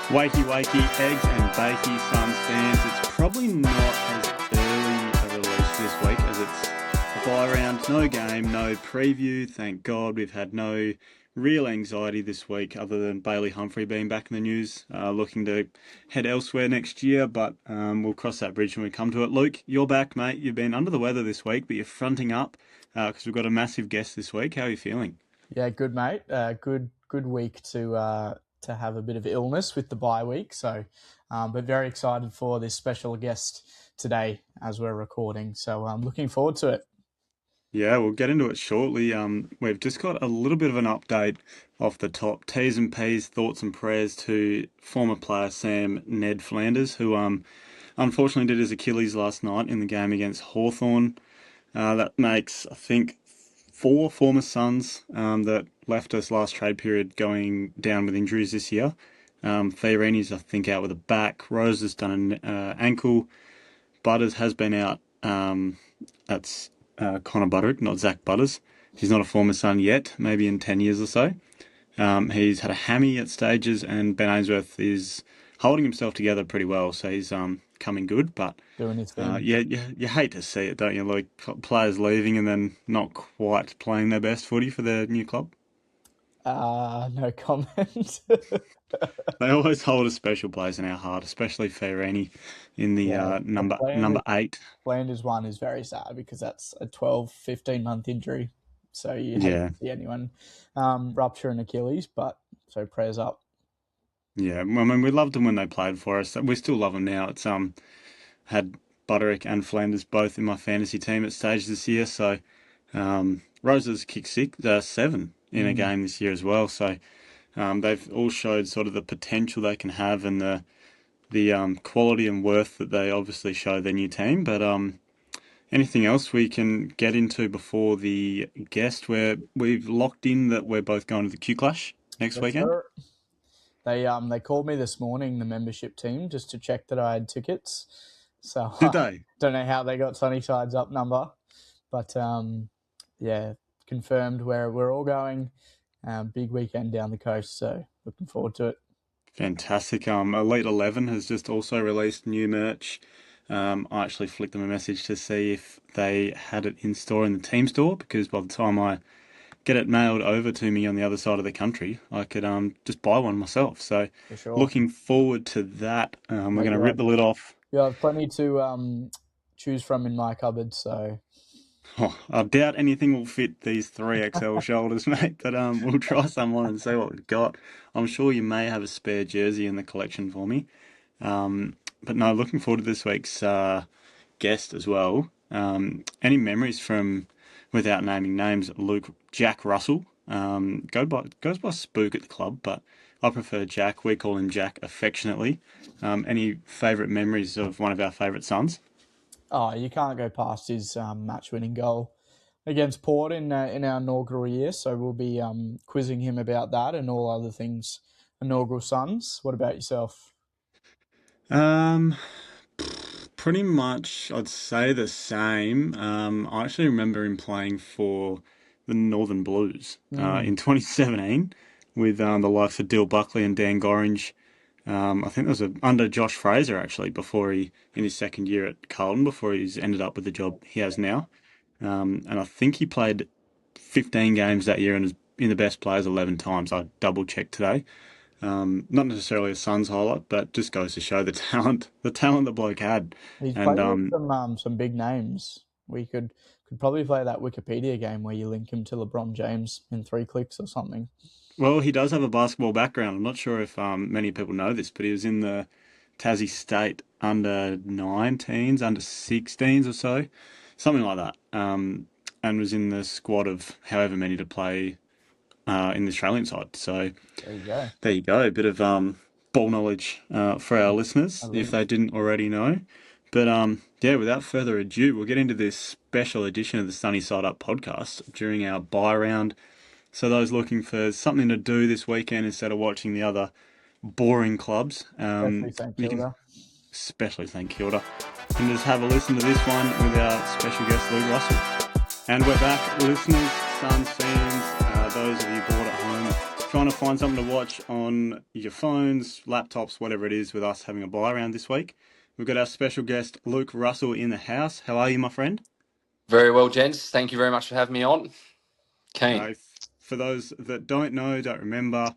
Wakey, wakey, eggs and bakey, Suns fans. It's probably not as early a release this week as it's a bye round. No game, no preview. Thank God we've had no real anxiety this week other than Bailey Humphrey being back in the news, looking to head elsewhere next year. But we'll cross that bridge when we come to it. Luke, you're back, mate. You've been under the weather this week, but you're fronting up because we've got a massive guest this week. How are you feeling? Yeah, good, mate. Good week to have a bit of illness with the bye week. So, but very excited for this special guest today as we're recording. So I'm looking forward to it. Yeah, we'll get into it shortly. We've just got a little bit of an update off the top. T's and P's, thoughts and prayers to former player Sam Ned Flanders, who unfortunately did his Achilles last night in the game against Hawthorn. That makes, I think, 4 former Suns that left us last trade period going down with injuries this year. Fiorini's, I think, out with a back. Rose has done an ankle. Butters has been out. That's Connor Butterick, not Zach Butters. He's not a former Sun yet, maybe in 10 years or so. He's had a hammy at stages, and Ben Ainsworth is holding himself together pretty well, so he's coming good. But Doing his thing. you hate to see it, don't you? Like players leaving and then not quite playing their best footy for their new club. No comment. They always hold a special place in our heart, especially Fiorini in the number 8. Flanders one is very sad because that's a 12, 15-month injury. So you hate to see anyone rupture an Achilles, but so prayers up. Yeah, I mean, we loved them when they played for us. We still love them now. It's had Butterick and Flanders both in my fantasy team at stages this year. So Rosa's kicked 7 in a game this year as well. So they've all showed sort of the potential they can have and the quality and worth that they obviously show their new team. But anything else we can get into before the guest, where we've locked in that we're both going to the Q Clash next weekend? Sir. They called me this morning, the membership team, just to check that I had tickets. So Did they? Don't know how they got Sunnyside's up number, but yeah, confirmed where we're all going. Big weekend down the coast, so looking forward to it. Fantastic. Elite 11 has just also released new merch. I actually flicked them a message to see if they had it in store in the team store, because by the time I get it mailed over to me on the other side of the country, I could just buy one myself. So looking forward to that. We're going to rip the lid off. You have plenty to choose from in my cupboard, so... I doubt anything will fit these 3XL shoulders, mate, but we'll try some on and see what we've got. I'm sure you may have a spare jersey in the collection for me. But no, looking forward to this week's guest as well. Any memories from, without naming names, Jack Russell? Goes by Spook at the club, but I prefer Jack. We call him Jack affectionately. Any favourite memories of one of our favourite Suns? Oh, you can't go past his match-winning goal against Port in our inaugural year. So we'll be quizzing him about that and all other things inaugural Suns. What about yourself? Pretty much, I'd say the same. I actually remember him playing for the Northern Blues in 2017 with the likes of Dill Buckley and Dan Gorringe. I think that was under Josh Fraser, actually, in his second year at Carlton, before he's ended up with the job he has now. And I think he played 15 games that year and was in the best players 11 times. I double-checked today. Not necessarily a Suns highlight, but just goes to show the talent the bloke had. He's played with some big names. We could probably play that Wikipedia game where you link him to LeBron James in 3 clicks or something. Well, he does have a basketball background. I'm not sure if many people know this, but he was in the Tassie State under 19s, under 16s or so, something like that, and was in the squad of however many to play in the Australian side. So there you go. A bit of ball knowledge for our listeners, if they didn't already know. But yeah, without further ado, we'll get into this special edition of the Sunny Side Up podcast during our bye round. So those looking for something to do this weekend instead of watching the other boring clubs, especially St Kilda, and just have a listen to this one with our special guest Luke Russell. And we're back, listeners, Suns fans, those of you bored at home, trying trying to find something to watch on your phones, laptops, whatever it is, with us having a buy around this week, we've got our special guest, Luke Russell, in the house. How are you, my friend? Very well, gents. Thank you very much for having me on. Keen. Uh, for those that don't know, don't remember,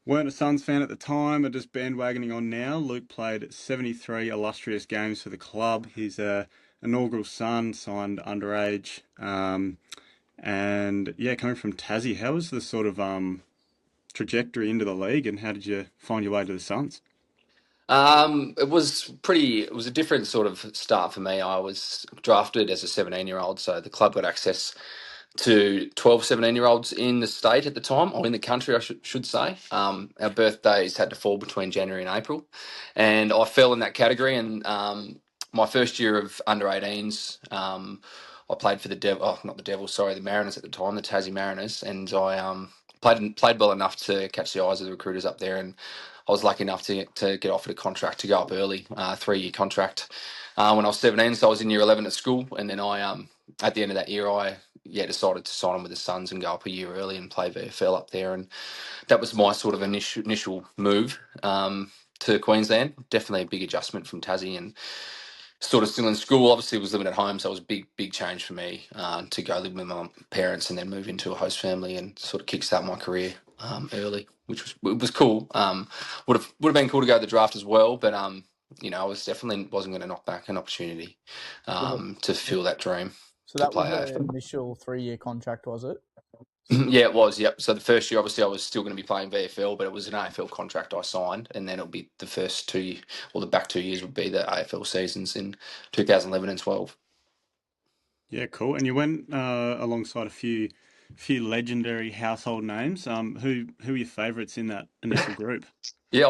weren't a Suns fan at the time, are just bandwagoning on now. Luke played 73 illustrious games for the club. He's a inaugural Sun, signed underage. And yeah, coming from Tassie, how was the sort of trajectory into the league, and how did you find your way to the Suns? It was a different sort of start for me. I was drafted as a 17-year-old, so the club got access to 12, 17-year-olds in the state at the time, or in the country, I should say. Our birthdays had to fall between January and April, and I fell in that category. And my first year of under 18s, I played for the Devil, oh, not the Devils, sorry, the Mariners at the time, the Tassie Mariners, and I played well enough to catch the eyes of the recruiters up there, and I was lucky enough to get offered a contract to go up early, 3-year contract. When I was 17, so I was in year 11 at school, and then I at the end of that year, I decided to sign on with the Suns and go up a year early and play VFL up there, and that was my sort of initial move to Queensland. Definitely a big adjustment from Tassie, and sort of still in school. Obviously, was living at home, so it was a big change for me to go live with my parents and then move into a host family and sort of kickstart my career early, which was cool. Would have been cool to go to the draft as well, but I was definitely wasn't going to knock back an opportunity Yeah. to fulfill that dream So to that was play the AFL. initial 3-year contract, was it? Yeah, it was. Yep. So the first year, obviously, I was still going to be playing VFL, but it was an AFL contract I signed, and then it'll be the first two, or the back 2 years would be the AFL seasons in 2011 and 12. Yeah, cool. And you went alongside a few legendary household names. Who are your favourites in that initial group? Yeah,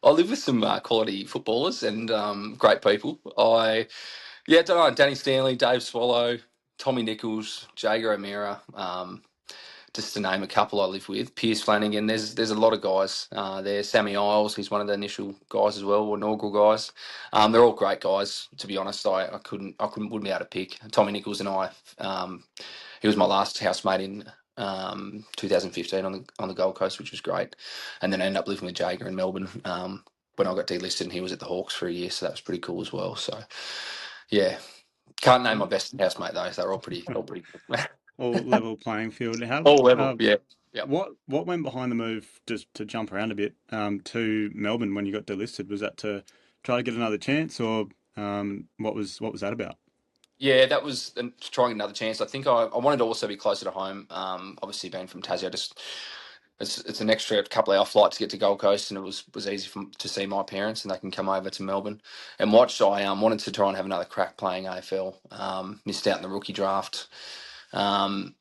I live with some quality footballers and great people. Don't know, Danny Stanley, Dave Swallow, Tommy Nichols, Jager O'Meara. Just to name a couple I live with. Piers Flanagan. There's a lot of guys there. Sammy Isles, he's one of the initial guys as well, or inaugural guys. They're all great guys. To be honest, wouldn't be able to pick. Tommy Nichols and I. He was my last housemate in 2015 on the Gold Coast, which was great. And then I ended up living with Jager in Melbourne when I got delisted, and he was at the Hawks for a year, so that was pretty cool as well. So yeah, can't name my best housemate though. So they're all pretty All level playing field. all level. Yeah. Yep. What went behind the move, just to jump around a bit, to Melbourne when you got delisted? Was that to try to get another chance, or what was that about? Yeah, that was trying another chance. I think I wanted to also be closer to home. Obviously, being from Tassie, it's an extra couple of hour flight to get to Gold Coast, and it was easy to see my parents, and they can come over to Melbourne and watch. So I wanted to try and have another crack playing AFL. Missed out in the rookie draft, um,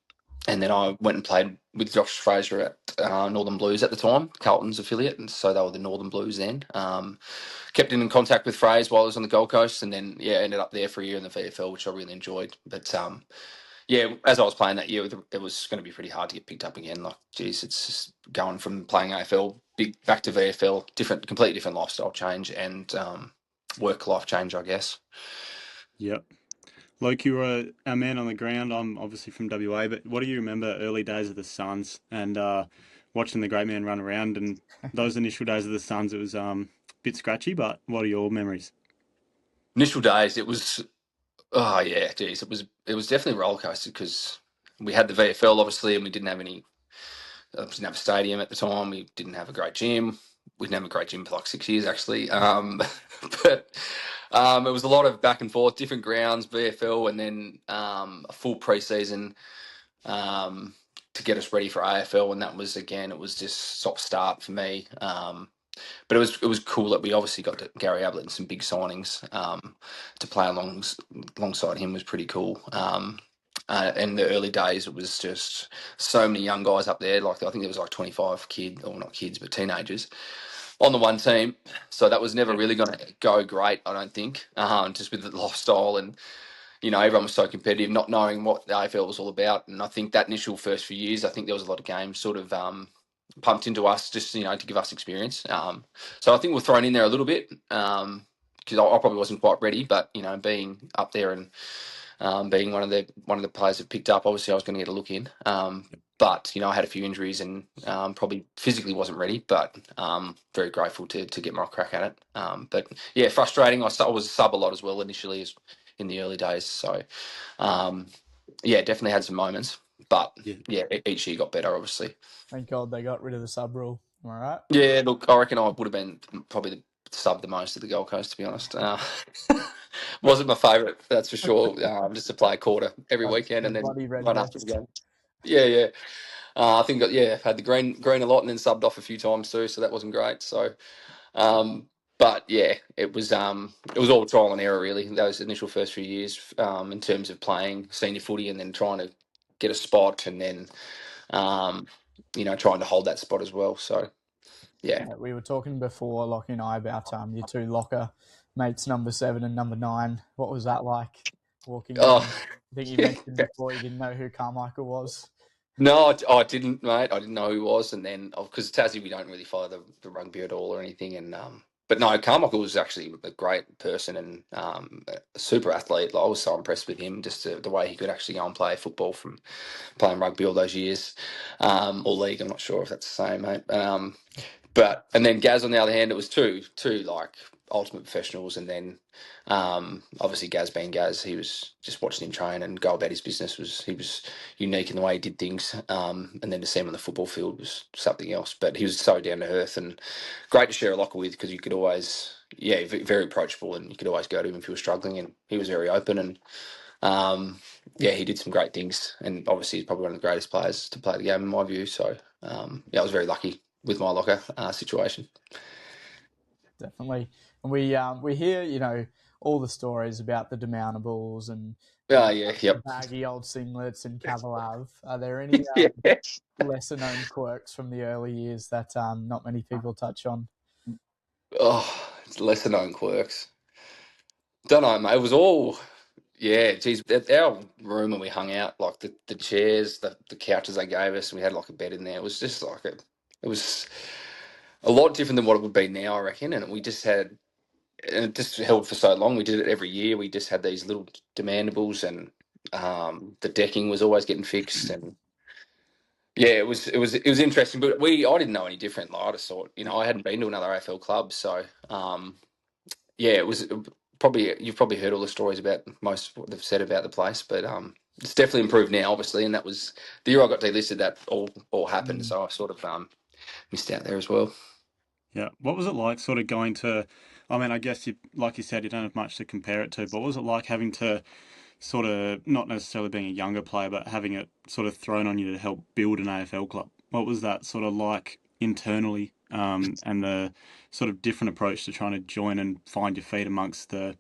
and then I went and played with Josh Fraser at Northern Blues at the time, Carlton's affiliate, and so they were the Northern Blues then. Kept in contact with Fraser while I was on the Gold Coast, and then ended up there for a year in the VFL, which I really enjoyed. But as I was playing that year, it was going to be pretty hard to get picked up again. Like, geez, it's just going from playing AFL big back to VFL, completely different lifestyle change and work life change, I guess. Yep. Luke, you were a man on the ground. I'm obviously from WA, but what do you remember early days of the Suns and watching the great man run around, and those initial days of the Suns? It was a bit scratchy, but what are your memories? Initial days, it was geez, it was definitely a roller coaster because we had the VFL obviously, and we didn't have a stadium at the time. We didn't have a great gym. We didn't have a great gym for like 6 years actually. But it was a lot of back and forth, different grounds, VFL, and then a full preseason um, to get us ready for AFL. And that was again, it was just stop start for me. But it was cool that we obviously got to Gary Ablett and some big signings to play alongside him was pretty cool. In the early days, it was just so many young guys up there. Like I think there was like 25 kids, or not kids, but teenagers on the one team. So that was never Yep. really going to go great, I don't think. Just with the lifestyle and everyone was so competitive, not knowing what the AFL was all about. And I think that initial first few years, I think there was a lot of games sort of pumped into us just to give us experience. So I think we're thrown in there a little bit because I probably wasn't quite ready, but being up there and being one of the players that picked up, obviously I was going to get a look in. but I had a few injuries and probably physically wasn't ready. But very grateful to get my crack at it. But yeah, frustrating. I was a sub a lot as well initially, in the early days. So yeah, definitely had some moments. But Yeah. yeah, each year got better, obviously. Thank God they got rid of the sub rule. Am I right? Yeah, look, I reckon I would have been probably the sub the most at the Gold Coast, to be honest. Wasn't my favourite, that's for sure. Just to play a quarter every weekend The and then bloody red run up vest. again. Yeah, yeah. I think had the green a lot and then subbed off a few times too, so that wasn't great. So, but yeah, it was all trial and error really. Those initial first few years, in terms of playing senior footy and then trying to get a spot and then trying to hold that spot as well. So yeah. We were talking before, Lockie and I, about your two locker mates, number 7 and number 9. What was that like walking Oh, in? I think you yeah. mentioned before you didn't know who Carmichael was. No, I didn't, mate. I didn't know who he was, and then because Tassie, we don't really follow the rugby at all or anything, and but no, Carmichael was actually a great person and a super athlete. Like, I was so impressed with him, just the way he could actually go and play football from playing rugby all those years, or league. I'm not sure if that's the same, mate. But and then Gaz on the other hand, it was two like ultimate professionals, and then obviously Gaz being Gaz, he was just watching him train and go about his business. He was unique in the way he did things, and then to see him on the football field was something else. But he was so down to earth and great to share a locker with because you could always, very approachable, and you could always go to him if you were struggling, and he was very open and. He did some great things, and obviously he's probably one of the greatest players to play the game in my view. So, I was very lucky with my locker situation. Definitely. And we hear, all the stories about the demountables and Yeah, yeah, the yep. baggy old singlets and Cavalav. Are there any Yeah. lesser known quirks from the early years that not many people touch on? Oh, it's lesser known quirks. Don't know, mate. It was all, yeah, geez, at our room when we hung out, like the chairs, the couches they gave us, and we had like a bed in there. It was just like it was a lot different than what it would be now, I reckon. And it just held for so long. We did it every year. We just had these little demandables, and the decking was always getting fixed, and yeah, it was interesting. But I didn't know any different. Like, I just thought, I hadn't been to another AFL club, so yeah, it was probably you've probably heard all the stories about most what they've said about the place, but it's definitely improved now, obviously, and that was the year I got delisted. That all happened, so I sort of missed out there as well. Yeah. What was it like sort of going to, I mean, I guess you, like you said, you don't have much to compare it to, but what was it like having to sort of, not necessarily being a younger player, but having it sort of thrown on you to help build an AFL club? What was that sort of like internally, and the sort of different approach to trying to join and find your feet amongst the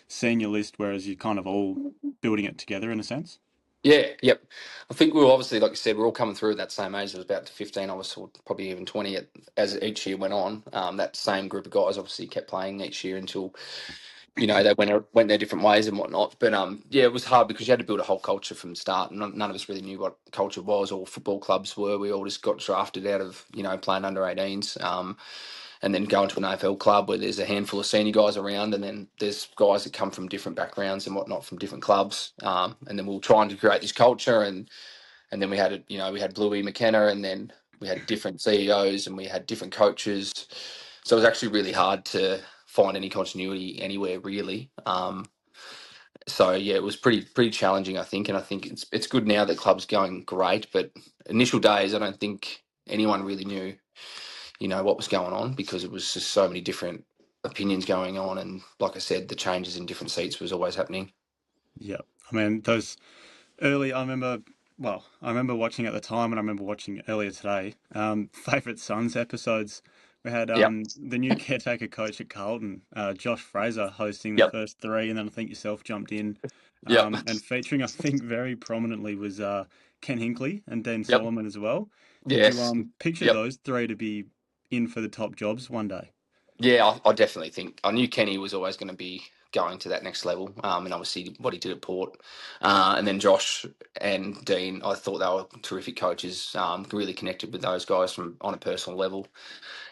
senior list, whereas you're kind of all building it together in a sense? Yeah, yep. I think we were obviously, like you said, we're all coming through at that same age. It was about 15, I was probably even 20 as each year went on. That same group of guys obviously kept playing each year until they went their different ways and whatnot. But yeah, it was hard because you had to build a whole culture from the start. And none of us really knew what culture was or football clubs were. We all just got drafted out of playing under 18s, and then go into an AFL club where there's a handful of senior guys around, and then there's guys that come from different backgrounds and whatnot from different clubs. And then we were trying to create this culture, and then we had we had Bluey McKenna, and then we had different CEOs and we had different coaches. So it was actually really hard to find any continuity anywhere really. So yeah, it was pretty challenging, I think, and I think it's good now that the club's going great. But initial days, I don't think anyone really knew, what was going on because it was just so many different opinions going on, and like I said, the changes in different seats was always happening. Yeah. I mean, those early, I remember watching at the time and I remember watching earlier today, Favourite Sons episodes. We had Yep, the new caretaker coach at Carlton, Josh Fraser, hosting the yep, first three, and then I think yourself jumped in. yep, And featuring, I think, very prominently was Ken Hinkley and Dean yep, Solomon as well. Did you yes, picture yep. those three to be in for the top jobs one day? Yeah, I definitely think I knew Kenny was always going to be going to that next level. And obviously what he did at Port. And then Josh and Dean, I thought they were terrific coaches. Really connected with those guys on a personal level.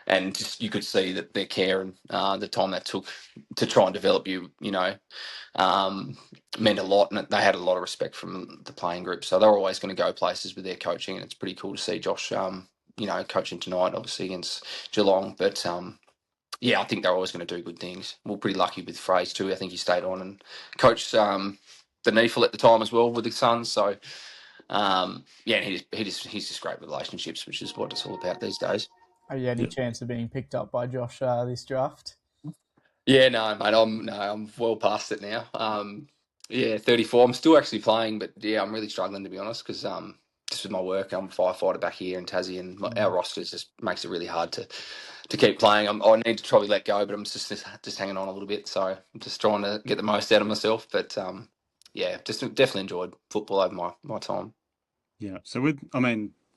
And just you could see that their care and the time that took to try and develop you, meant a lot, and they had a lot of respect from the playing group. So they're always going to go places with their coaching, and it's pretty cool to see Josh, coaching tonight, obviously against Geelong. But I think they're always going to do good things. We're pretty lucky with Fraser too. I think he stayed on and coached the Neefel at the time as well with the Suns. So and he's just great with relationships, which is what it's all about these days. Are you any Yeah. chance of being picked up by Josh this draft? Yeah, no, mate, I'm well past it now. 34. I'm still actually playing, but yeah, I'm really struggling to be honest because just with my work, I'm a firefighter back here in Tassie, and our roster just makes it really hard to keep playing. I need to probably let go, but I'm just hanging on a little bit. So I'm just trying to get the most out of myself. But just definitely enjoyed football over my time. Yeah. So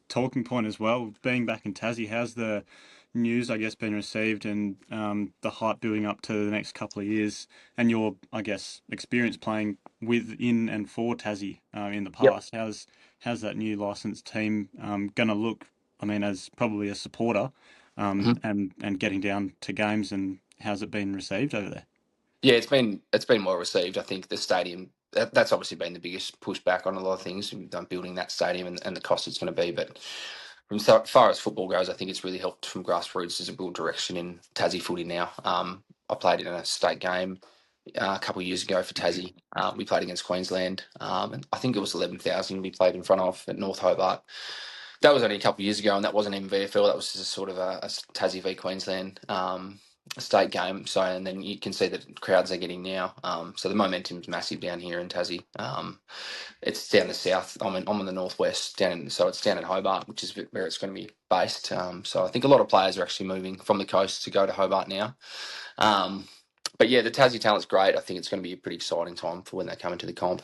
talking point as well, being back in Tassie, how's the news, I guess, been received, and the hype building up to the next couple of years, and your, I guess, experience playing within and for Tassie in the Yep. past? How's that new licensed team going to look? As probably a supporter, and getting down to games, and how's it been received over there? Yeah, it's been well received. I think the stadium that's obviously been the biggest pushback on a lot of things, building that stadium and the cost it's going to be. But from so far as football goes, I think it's really helped from grassroots. There's a real direction in Tassie footy now. I played in a state game a couple of years ago for Tassie. We played against Queensland, and I think it was 11,000 we played in front of at North Hobart. That was only a couple of years ago, and that wasn't even VFL. That was just sort of a Tassie v Queensland state game. So, and then you can see the crowds they're getting now. So the momentum's massive down here in Tassie. It's down the south. I'm in the northwest, so it's down in Hobart, which is where it's going to be based. So I think a lot of players are actually moving from the coast to go to Hobart now. But yeah, the Tassie talent's great. I think it's going to be a pretty exciting time for when they come into the comp.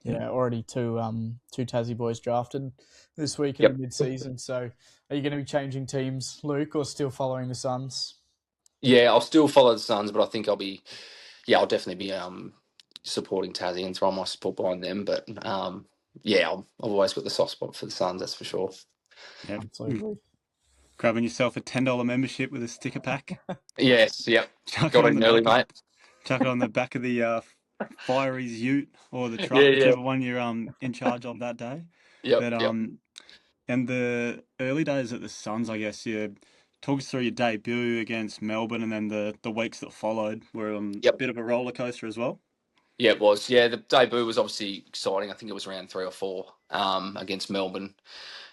Yeah, already two Tassie boys drafted this week in Yep. the mid-season. So, are you going to be changing teams, Luke, or still following the Suns? Yeah, I'll still follow the Suns, but I think I'll definitely be supporting Tassie and throwing my support behind them. But I've always got the soft spot for the Suns, that's for sure. Yeah. Absolutely. Grabbing yourself a $10 membership with a sticker pack. Yes, yep. Chuck it Got on in the early, back of mate. the Fiery's Ute or the Yeah, truck, yeah. whichever one you're in charge of that day. Yep, But yep. and the early days at the Suns, I guess, you talk us through your debut against Melbourne, and then the weeks that followed were a Yep. bit of a roller coaster as well. Yeah, it was. Yeah, the debut was obviously exciting. I think it was round 3 or 4 against Melbourne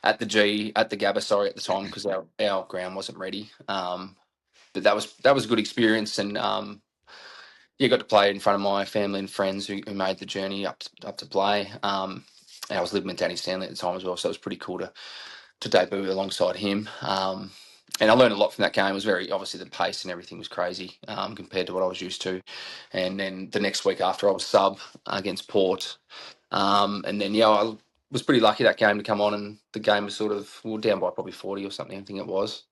at the Gabba, sorry, at the time because our ground wasn't ready. But that was a good experience, and got to play in front of my family and friends who made the journey up to play. And I was living with Danny Stanley at the time as well, so it was pretty cool to debut alongside him. And I learned a lot from that game. It was very, obviously, the pace and everything was crazy compared to what I was used to. And then the next week after, I was sub against Port. And then, I was pretty lucky that game to come on, and the game was sort of, we were down by probably 40 or something, I think it was.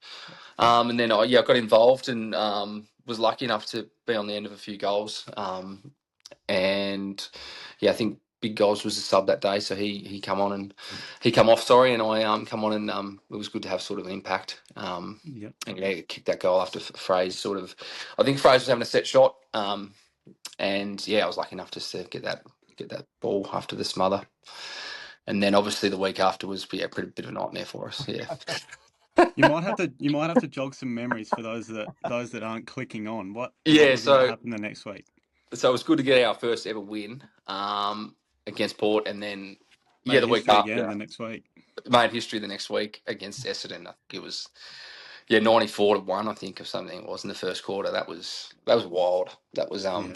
And then I got involved and was lucky enough to be on the end of a few goals. And I think Big Goals was a sub that day, so he come on and he come off. Sorry, and I come on and it was good to have sort of an impact. Yep. And kicked that goal after Fraser sort of. I think Fraser was having a set shot. And I was lucky enough just to get that ball after the smother. And then obviously the week after was pretty bit of a nightmare for us. Yeah. You might have to jog some memories for those that aren't clicking on. What Yeah. was it that So happened the next week? it was good to get our first ever win against Port, and then Made the week history again after the next week. made history the next week against Essendon. I think it was 94-1, I think, or something. It was in the first quarter. That was wild. That was Yeah.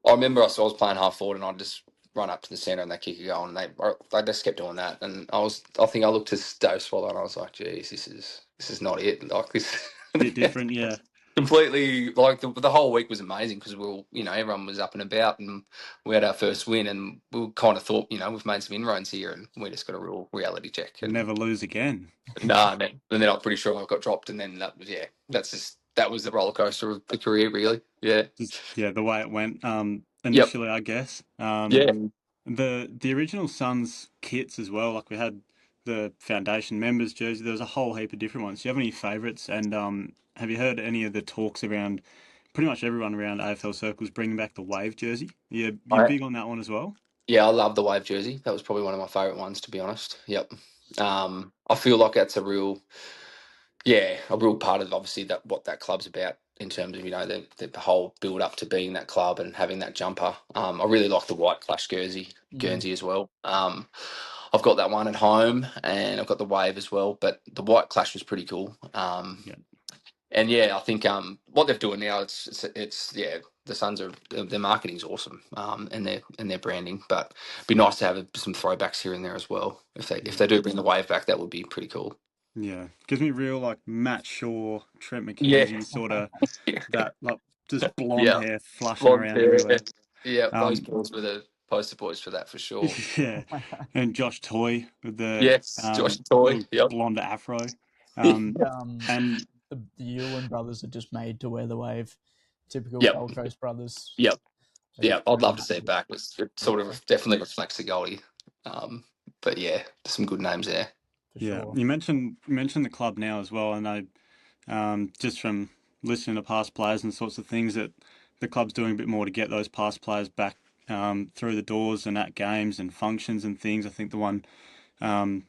I remember I was playing half forward and I just run up to the centre and they kick a goal, and they just kept doing that. And I think I looked at Dave Swallow and I was like, geez, this is not it. Like this. Bit different, yeah. Completely, like the whole week was amazing because we were, everyone was up and about, and we had our first win, and we kind of thought, we've made some inroads here, and we just got a real reality check. And Never lose again. and then I'm pretty sure I got dropped, and then that's that was the roller coaster of the career, really. Yeah. Just the way it went Yep. initially, I guess. Yeah. The original Suns kits as well. Like we had the foundation members jersey. There was a whole heap of different ones. Do you have any favourites? And have you heard any of the talks around? Pretty much everyone around AFL circles bringing back the wave jersey. You're I, big on that one as well. yeah, I love the wave jersey. That was probably one of my favourite ones, to be honest. Yep. I feel like that's a real part of obviously that what that club's about in terms of the whole build up to being that club and having that jumper. I really like the white Clash Guernsey as well. I've got that one at home and I've got the wave as well, but the white Clash was pretty cool. Yeah, And yeah, I think what they're doing now, it's the Suns are their marketing's awesome, and their branding. But it'd be nice to have some throwbacks here and there as well. If they do bring the wave back, that would be pretty cool. yeah. Gives me real like Matt Shaw, Trent Yeah, McKenzie sort of that like just blonde yeah, hair flushing blonde around hair. everywhere. Yeah, those Um, boys were the poster boys for that for sure. yeah, and Josh Toy with the Yes, Josh Toy. little Yep. blonde afro. I think, And the Ewan brothers are just made to wear the wave. Typical Yep. Gold Coast brothers. Yep. So Yeah, I'd love to see massive it back. It sort of definitely reflects the goalie. But yeah, there's some good names there. for yeah, sure. you mentioned the club now as well, and I just from listening to past players and sorts of things that the club's doing a bit more to get those past players back through the doors and at games and functions and things. I think the one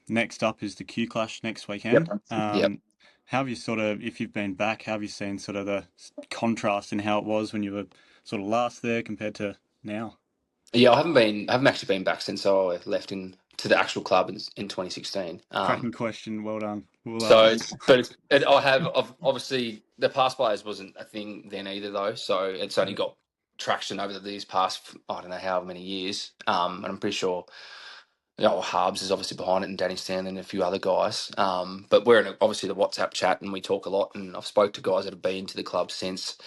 next up is the Q Clash next Yep. weekend. Yep. How have you sort of, if you've been back, how have you seen sort of the contrast in how it was when you were sort of last there compared to now? Yeah, I haven't actually been back since I left to the actual club in 2016. Cracking question. Well done. Well, So, I've obviously the pass players wasn't a thing then either though. So it's only got traction over these past I don't know how many years. And I'm pretty sure Harbs is obviously behind it, and Danny Stanley and a few other guys. But we're in obviously the WhatsApp chat, and we talk a lot. And I've spoke to guys that have been to the club since,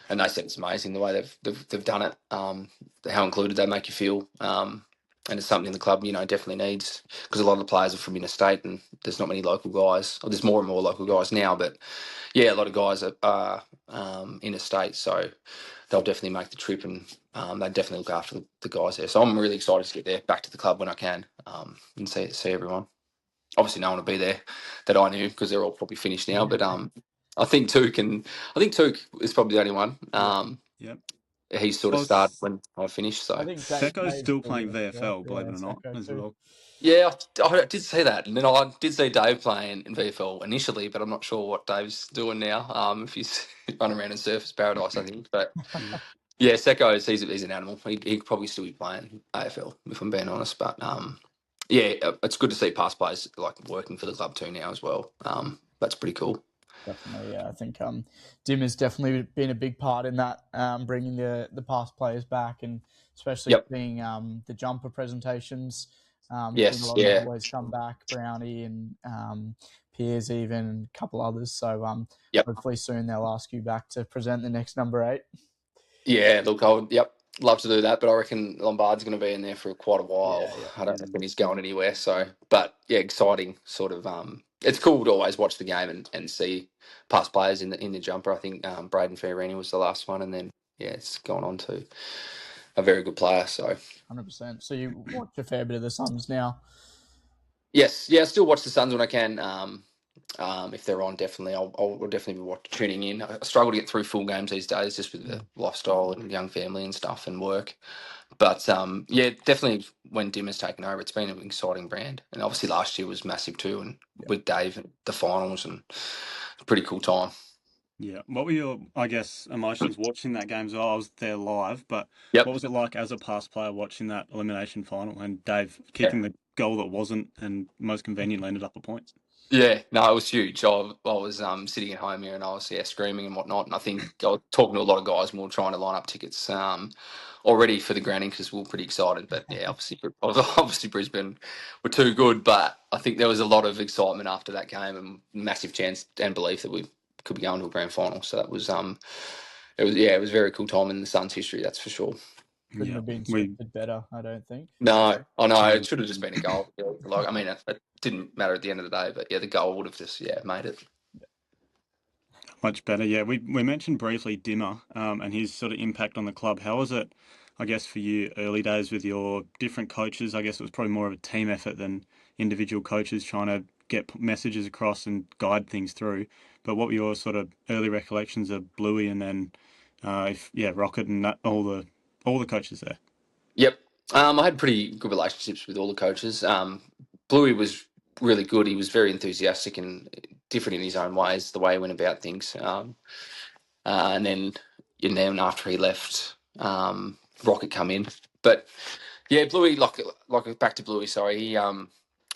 and they said it's amazing the way they've done it. How included they make you feel, and it's something the club definitely needs because a lot of the players are from interstate, and there's not many local guys. Or there's more and more local guys now, but yeah, a lot of guys are interstate, so they'll definitely make the trip, and they definitely look after the guys there. So I'm really excited to get there, back to the club when I can, and see everyone. Obviously, no one will be there that I knew because they're all probably finished now. But I think Took is probably the only one. Yep. He sort of Well, started when I finished. So I think Seko's Dave's still still playing there. VFL, believe Yeah, it or not, Seko as too. well. yeah, I did see that, and then I did see Dave playing in VFL initially, but I'm not sure what Dave's doing now. If he's running around in Surfers Paradise, I think. But Yeah. yeah, Seko he's an animal. He'd probably still be playing AFL if I'm being honest. But yeah, it's good to see past players like working for the club too now as well. That's pretty cool. Definitely, yeah. I think Dim has definitely been a big part in that, bringing the past players back, and especially Yep. seeing the jumper presentations. Seeing a Yes. lot of the Yeah. boys come back, Brownie and Piers even, and a couple others. So Yep. hopefully soon they'll ask you back to present the next number 8. Yeah. Look, I would. Yep. Love to do that, but I reckon Lombard's going to be in there for quite a while. Yeah, I don't reckon he's going anywhere. So, but yeah, exciting. Sort of. It's cool to always watch the game and see past players in the jumper. I think Braden Fiorini was the last one, and then yeah, it's gone on to a very good player. So 100%. So you watch a fair bit of the Suns now. yes, yeah, I still watch the Suns when I can. If they're on, definitely, I'll definitely be tuning in. I struggle to get through full games these days, just with the lifestyle and young family and stuff and work. But yeah, definitely when Dim has taken over, it's been an exciting brand, and obviously last year was massive too, and with Dave and the finals and a pretty cool time. Yeah. What were your, I guess, emotions watching that game as well? I was there live, but Yep. what was it like as a past player watching that elimination final and Dave Yeah. kicking the goal that wasn't and most conveniently ended up a point? Yeah, no, it was huge. I was sitting at home here and I was screaming and whatnot. And I think I was talking to a lot of guys and we were trying to line up tickets already for the grounding because we were pretty excited. But yeah, obviously Brisbane were too good. But I think there was a lot of excitement after that game and massive chance and belief that we could be going to a grand final. So that was it was a very cool time in the Suns' history, that's for sure. Couldn't have been scripted better, I don't think. No, I know it should have just been a goal. Like, I mean, it didn't matter at the end of the day, but yeah, the goal would have just made it. Much better. Yeah, we mentioned briefly Dimmer, and his sort of impact on the club. How was it, I guess, for you early days with your different coaches? I guess it was probably more of a team effort than individual coaches trying to get messages across and guide things through. But what were your sort of early recollections of Bluey and then, if yeah, Rocket and all the coaches there? Yep. I had pretty good relationships with all the coaches. Bluey was really good. He was very enthusiastic and different in his own ways, the way he went about things. And then after he left, Rocket come in. But yeah, Bluey, like back to Bluey. Sorry,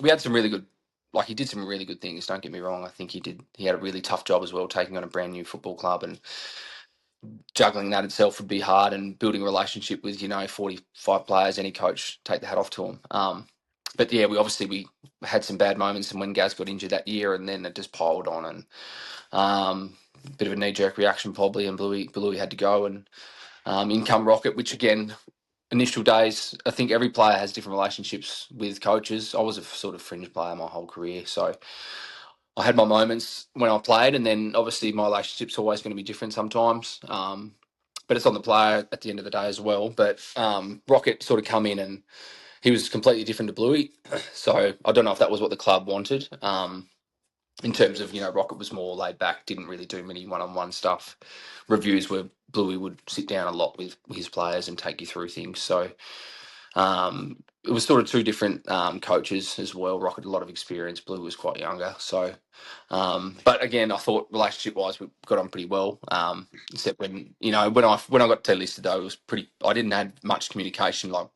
we had some really good, like he did some really good things. Don't get me wrong. I think he did. He had a really tough job as well, taking on a brand new football club and juggling that itself would be hard. And building a relationship with 45 players, any coach, take the hat off to him. But yeah, we had some bad moments, and when Gaz got injured that year, and then it just piled on, and bit of a knee jerk reaction probably, and Bluey had to go, and in come Rocket, which again, initial days, I think every player has different relationships with coaches. I was a sort of fringe player my whole career, so I had my moments when I played, and then obviously my relationship's always going to be different sometimes. But it's on the player at the end of the day as well. But Rocket sort of come in and he was completely different to Bluey, so I don't know if that was what the club wanted. In terms of, Rocket was more laid back, didn't really do many one-on-one stuff. Reviews where Bluey would sit down a lot with his players and take you through things. So it was sort of two different coaches as well. Rocket had a lot of experience. Blue was quite younger. So, but again, I thought relationship-wise we got on pretty well. Except when I got delisted though, it was pretty. I didn't have much communication. Like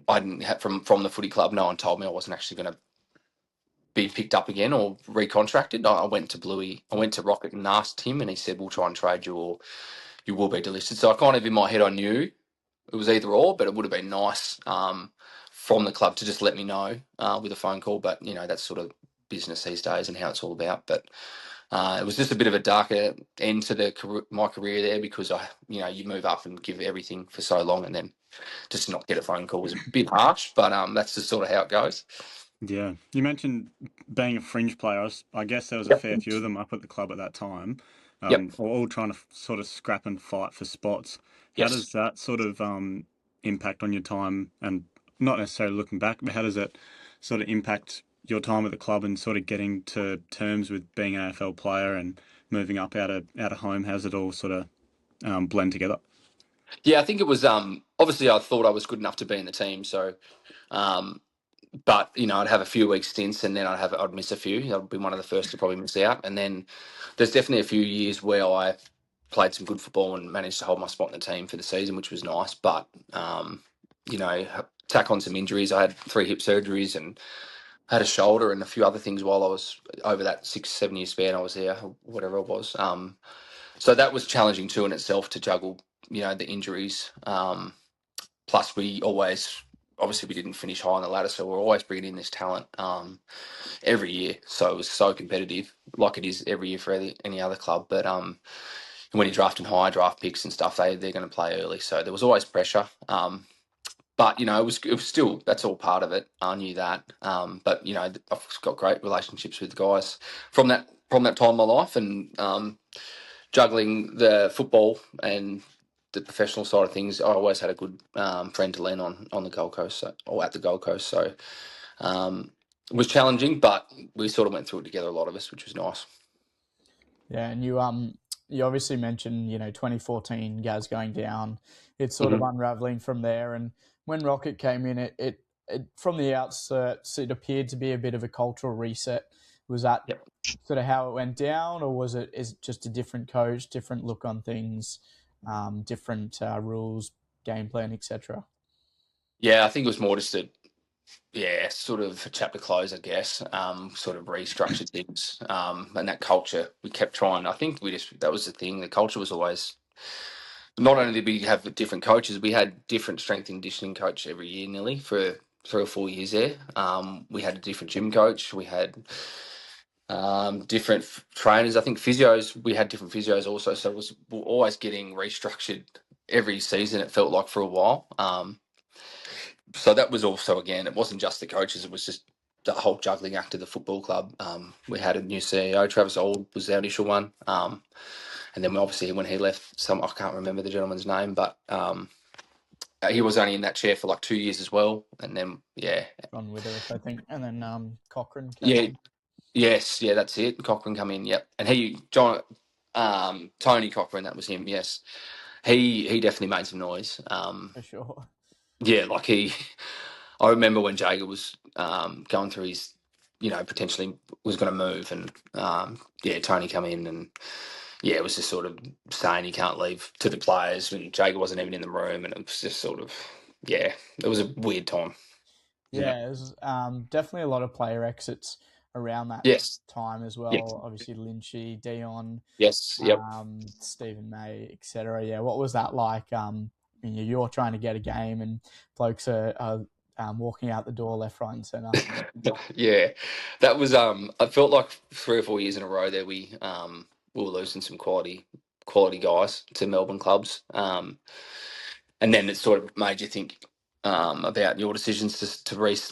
I didn't have from the footy club. No one told me I wasn't actually going to be picked up again or recontracted. I went to Bluey. I went to Rocket and asked him, and he said, "We'll try and trade you, or you will be delisted." So I kind of in my head I knew it was either or, but it would have been nice from the club to just let me know with a phone call. But that's sort of business these days and how it's all about. But it was just a bit of a darker end to my career there because you move up and give everything for so long, and then just not get a phone call was a bit harsh. But that's just sort of how it goes. Yeah, you mentioned being a fringe player. I guess there was a Yep. fair few of them up at the club at that time, Yep. all trying to sort of scrap and fight for spots. How Yes. does that sort of impact on your time, and not necessarily looking back, but how does it sort of impact your time at the club and sort of getting to terms with being an AFL player and moving up out of home? How's it all sort of blend together? Yeah, I think it was obviously I thought I was good enough to be in the team, so um, but I'd have a few weeks stints and then I'd miss a few. I'd be one of the first to probably miss out, and then there's definitely a few years where I played some good football and managed to hold my spot in the team for the season, which was nice. But tack on some injuries. I had 3 hip surgeries and had a shoulder and a few other things while I was over that 6-7 year span I was there, whatever it was. So that was challenging too in itself to juggle, the injuries. Plus, we always obviously we didn't finish high on the ladder, so we're always bringing in this talent every year. So it was so competitive, like it is every year for any other club. But when you're drafting high draft picks and stuff, they're going to play early, so there was always pressure. But it was still that's all part of it. I knew that. But I've got great relationships with the guys from that time in my life, and juggling the football and the professional side of things, I always had a good friend to lean on the Gold Coast, or at the Gold Coast. So it was challenging, but we sort of went through it together, a lot of us, which was nice. Yeah, and you obviously mentioned 2014 Gaz going down. It's sort of Mhm. unraveling from there, and when Rocket came in, it from the outset it appeared to be a bit of a cultural reset. Was that Yep. sort of how it went down, or is it just a different coach, different look on things, different rules, game plan, etc.? Yeah, I think it was more just sort of a chapter close, I guess. Sort of restructured things, and that culture we kept trying. I think that was the thing. The culture was always not only did we have different coaches, we had different strength and conditioning coach every year, nearly for 3 or 4 years there. We had a different gym coach. We had different trainers. I think physios. We had different physios also, so it was we're always getting restructured every season. It felt like for a while. So that was also again, it wasn't just the coaches. It was just the whole juggling act of the football club. We had a new CEO, Travis Auld was our initial one, and then obviously when he left, I can't remember the gentleman's name, but he was only in that chair for like 2 years as well, and then John Witherick, I think, and then Cochrane came yeah, in. yes, yeah, that's it. Cochrane come in, yep, and Tony Cochrane, that was him. Yes, he definitely made some noise. For sure. Yeah, like I remember when Jager was going through his, potentially was going to move, and Tony come in, and it was just sort of saying you can't leave to the players, and Jager wasn't even in the room, and it was just sort of, it was a weird time. Yeah, it was definitely a lot of player exits around that Yes. time as Yes. well. Obviously, Lynchy, Dion, Yes. Yep. Stephen May, etc. Yeah, what was that like? You're trying to get a game, and blokes are walking out the door left, right, and centre. Yeah, that was. I felt like 3 or 4 years in a row there we were losing some quality guys to Melbourne clubs. And then it sort of made you think about your decisions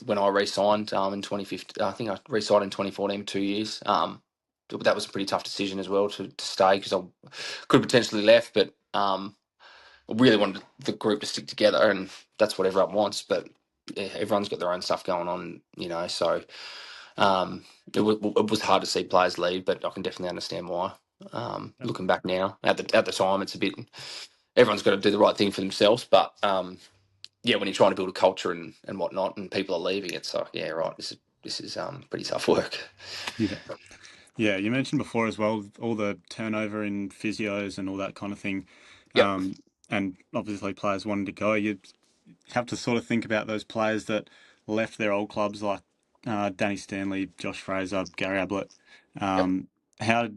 when I re-signed in 2015. I think I re-signed in 2014 for 2 years. That was a pretty tough decision as well to stay, because I could have potentially left, but I really wanted the group to stick together, and that's what everyone wants. But everyone's got their own stuff going on, so it was hard to see players leave, but I can definitely understand why. Looking back now, at the time, it's a bit. Everyone's got to do the right thing for themselves, but when you're trying to build a culture and whatnot, and people are leaving, it's like, right, this is pretty tough work. Yeah. Yeah, you mentioned before as well all the turnover in physios and all that kind of thing. Yep. And obviously players wanting to go. You have to sort of think about those players that left their old clubs, like Danny Stanley, Josh Fraser, Gary Ablett. Yep. How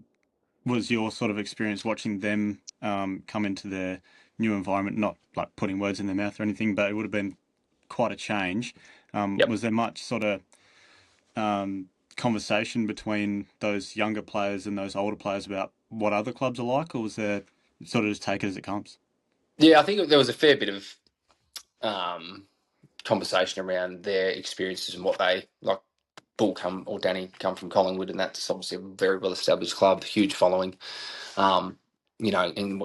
was your sort of experience watching them come into their new environment? Not like putting words in their mouth or anything, but it would have been quite a change. Yep. Was there much sort of conversation between those younger players and those older players about what other clubs are like, or was there sort of just take it as it comes? Yeah, I think there was a fair bit of conversation around their experiences and what they like. Danny come from Collingwood, and that's obviously a very well established club, huge following. And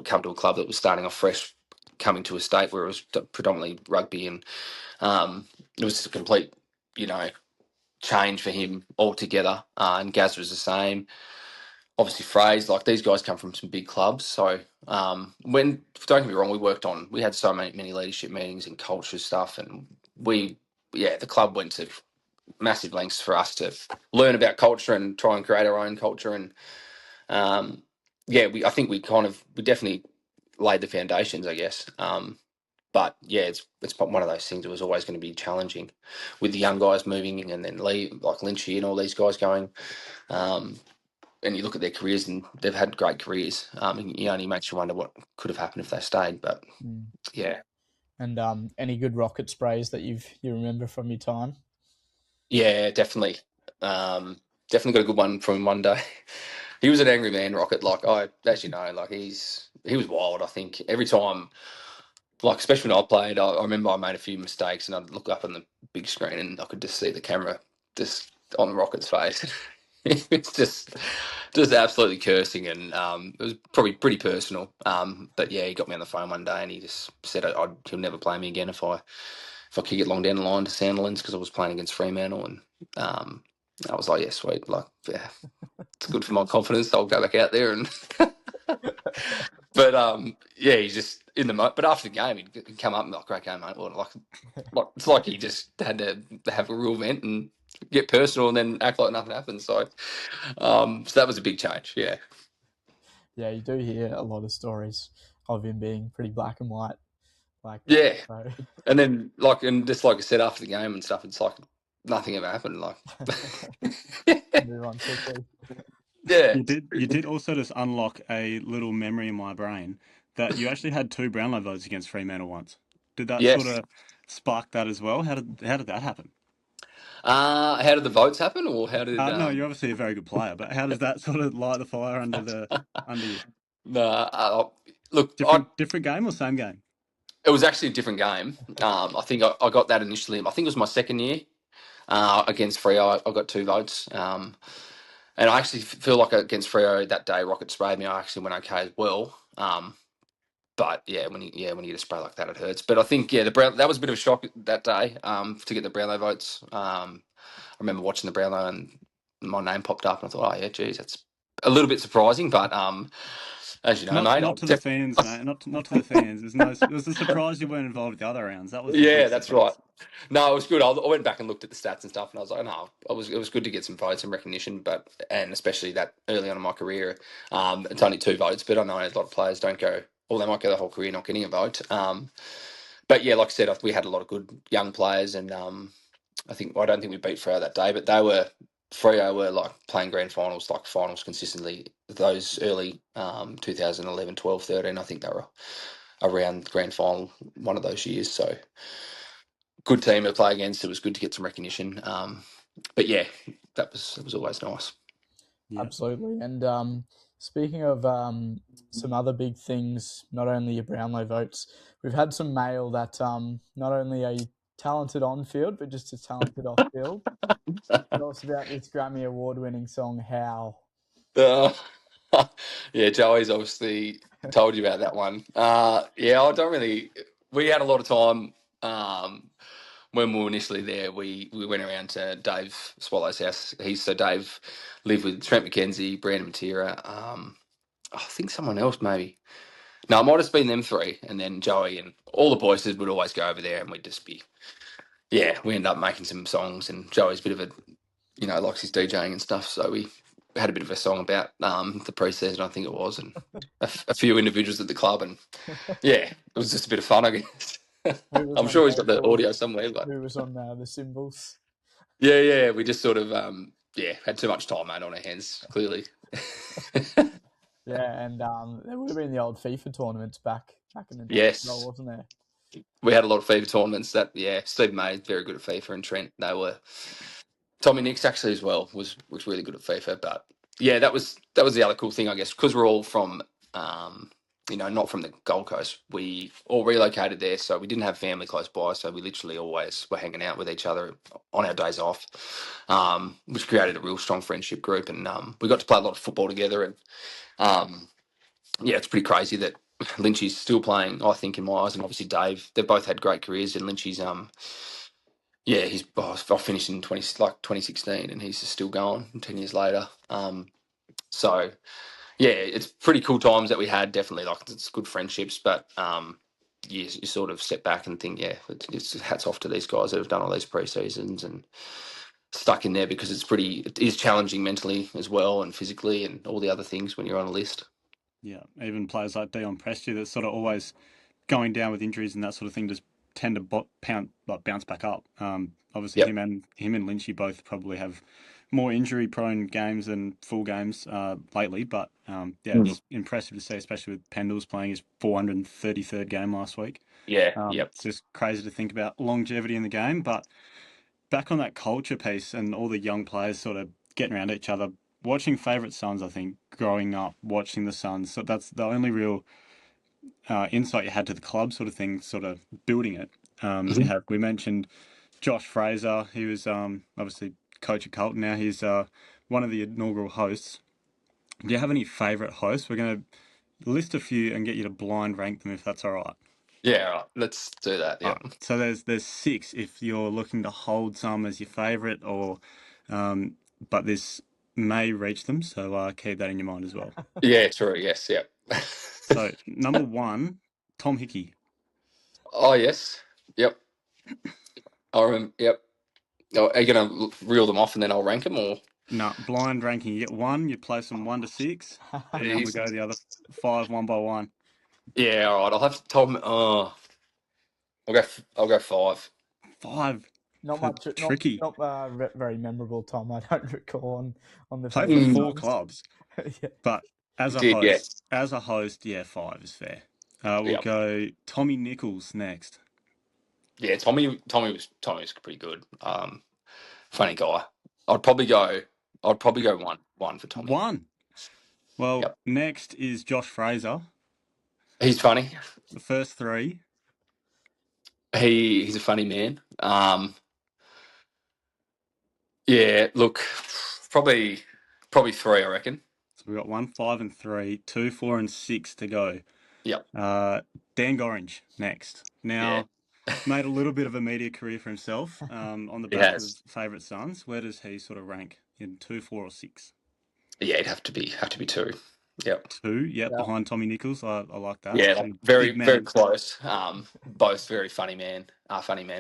come to a club that was starting off fresh, coming to a state where it was predominantly rugby, and it was just a complete, change for him altogether. And Gaz was the same. Obviously, Fraze, like these guys come from some big clubs. So don't get me wrong, we had so many leadership meetings and culture stuff, and the club went to massive lengths for us to learn about culture and try and create our own culture. And I think we definitely laid the foundations, I guess. But it's one of those things that was always going to be challenging with the young guys moving and then leave, like Lynchy and all these guys going. And you look at their careers, and they've had great careers. And it only makes you wonder what could have happened if they stayed. But yeah. And any good rocket sprays that you remember from your time? Yeah, definitely. Definitely got a good one from him one day. He was an angry man, Rocket. Like as you know, like he was wild. I think every time, like especially when I played, I remember I made a few mistakes, and I'd look up on the big screen, and I could just see the camera just on Rocket's face. It's just absolutely cursing, and it was probably pretty personal. But he got me on the phone one day, and he just said he'll never play me again if I kick it long down the line to Sandilands, because I was playing against Fremantle, and I was like, yeah, sweet, like it's good for my confidence. I'll go back out there and. But he's just in the But after the game, he'd come up and be like, "Great game, mate." Well, like it's like he just had to have a real vent and get personal, and then act like nothing happened. So that was a big change. Yeah. Yeah, you do hear a lot of stories of him being pretty black and white. Like Yeah. So. And then and just like I said after the game and stuff, it's like nothing ever happened. Like move on quickly. Yeah. You did also just unlock a little memory in my brain that you actually had 2 Brownlow votes against Fremantle once. Did that Yes. sort of spark that as well? How did that happen? How did the votes happen, or how did? No, you're obviously a very good player, but how does that sort of light the fire under you? No, look, Different game or same game? It was actually a different game. I think I got that initially. I think it was my second year. Against Freo, I got 2 votes. And I actually feel like against Freo that day, Rocket sprayed me. I actually went okay as well. But yeah, when you get a spray like that, it hurts. But I think that was a bit of a shock that day to get the Brownlow votes. I remember watching the Brownlow and my name popped up, and I thought, oh yeah, geez, that's a little bit surprising. But as you know, Not mate, not to the fans, mate. Not to the fans. It was a surprise you weren't involved with the other rounds. That was the yeah, big that's right. surprise. No, it was good. I went back and looked at the stats and stuff, and I was like, no, it was good to get some votes and recognition, and especially that early on in my career, it's only 2 votes, but I know a lot of players don't go, or they might go the whole career not getting a vote. But yeah, like I said, we had a lot of good young players, and I don't think we beat Freo that day, but Freo were like playing grand finals, like finals consistently. Those early 2011, 12, 13, I think they were around grand final one of those years. So good team to play against. It was good to get some recognition. But yeah, it was always nice. Yeah. Absolutely. And speaking of some other big things, not only your Brownlow votes, we've had some mail that not only are you talented on field, but just as talented off field. Tell us about this Grammy Award-winning song, "How." Uh, yeah, Joey's obviously told you about that one. Yeah, I don't really. We had a lot of time when we were initially there. We went around to Dave Swallow's house. Dave lived with Trent McKenzie, Brandon Matera. I think someone else maybe. No, it might have been them 3, and then Joey and all the boys would always go over there, and we'd just be. Yeah, we ended up making some songs, and Joey's a bit of a, likes his DJing and stuff. So we had a bit of a song about the pre-season, I think it was, and a few individuals at the club, and yeah, it was just a bit of fun, I guess. Who was I'm on sure he's got the vocals? audio somewhere, but Who was on the cymbals? yeah, we just sort of had too much time, mate, on our hands, clearly. Yeah, and there would have been the old FIFA tournaments back in the day as well, Yes, wasn't there? we had a lot of FIFA tournaments. Steve May very good at FIFA, and Trent they were. Tommy Nix actually as well was really good at FIFA, but yeah, that was the other cool thing, I guess, because we're all from not from the Gold Coast. We all relocated there, so we didn't have family close by, so we literally always were hanging out with each other on our days off, which created a real strong friendship group, and we got to play a lot of football together, and yeah, it's pretty crazy that Lynchy's still playing, I think, in my eyes, and obviously Dave. They've both had great careers, and Lynchy's yeah, I finished in 2016, and he's still going 10 years later. So yeah, it's pretty cool times that we had. Definitely, like it's good friendships, but you sort of step back and think, yeah, it's hats off to these guys that have done all these pre-seasons and stuck in there, because it is challenging mentally as well, and physically, and all the other things when you're on a list. Yeah, even players like Dion Prestia that's sort of always going down with injuries and that sort of thing just tend to bounce back up. Obviously, Yep. him and Lynchy both probably have more injury-prone games than full games lately. But yeah, it's impressive to see, especially with Pendles playing his 433rd game last week. Yeah. Yep. It's just crazy to think about longevity in the game. But back on that culture piece and all the young players sort of getting around each other, watching favourite sons, I think, growing up, watching the Suns, so that's the only real insight you had to the club sort of thing, sort of building it. We mentioned Josh Fraser. He was obviously coach at Carlton now. He's one of the inaugural hosts. Do you have any favourite hosts? We're going to list a few and get you to blind rank them if that's all right. Yeah. All right. Let's do that. All Yep. right. So there's 6 if you're looking to hold some as your favourite, or but this may reach them. So keep that in your mind as well. Yeah. True. Yes. Yep. So number 1, Tom Hickey. Oh yes. Yep. I remember. Yep. Oh, are you going to reel them off and then I'll rank them, or? No, blind ranking. You get 1, you place them 1 to 6, and then we go the other 5 one by one. Yeah, all right. I'll have to tell me. Oh, I'll go 5. 5. Not much, Tricky. not very memorable, Tom. I don't recall on the Played for favourite 4 songs. clubs, Yeah. but You did, yeah. yeah, 5 is fair. We'll Yeah. go Tommy Nichols next. Yeah, Tommy was pretty good. Funny guy. I'd probably go 1 for Tommy. 1. Well, Yep. next is Josh Fraser. He's funny. The first 3. He's a funny man. Yeah, look, probably three, I reckon. So we've got 1, 5, and 3, 2, 4, and 6 to go. Yep. Dan Gorringe next. Yeah. Now, made a little bit of a media career for himself on the He back of has. favourite sons. Where does he sort of rank in 2, 4, or 6? Yeah, it'd have to be two. Yep. 2, yep, Yeah. behind Tommy Nichols. I like that. Yeah, like Big, very big man. close. Both very funny men.